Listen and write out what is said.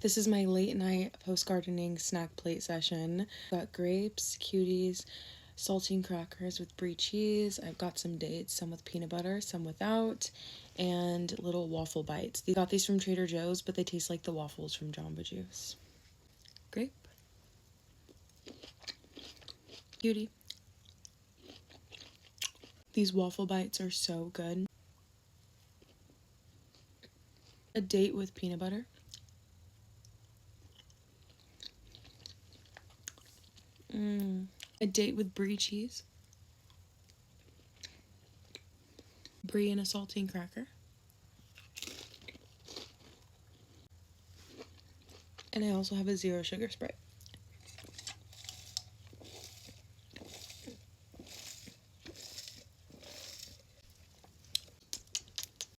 This is my late night post-gardening snack plate session. Got grapes, cuties, saltine crackers with brie cheese. I've got some dates, some with peanut butter, some without, and little waffle bites. I got these from Trader Joe's, but they taste like the waffles from Jamba Juice. Grape. Cutie. These waffle bites are so good. A date with peanut butter. A date with brie cheese. Brie and a saltine cracker. And I also have a 0 sugar Sprite.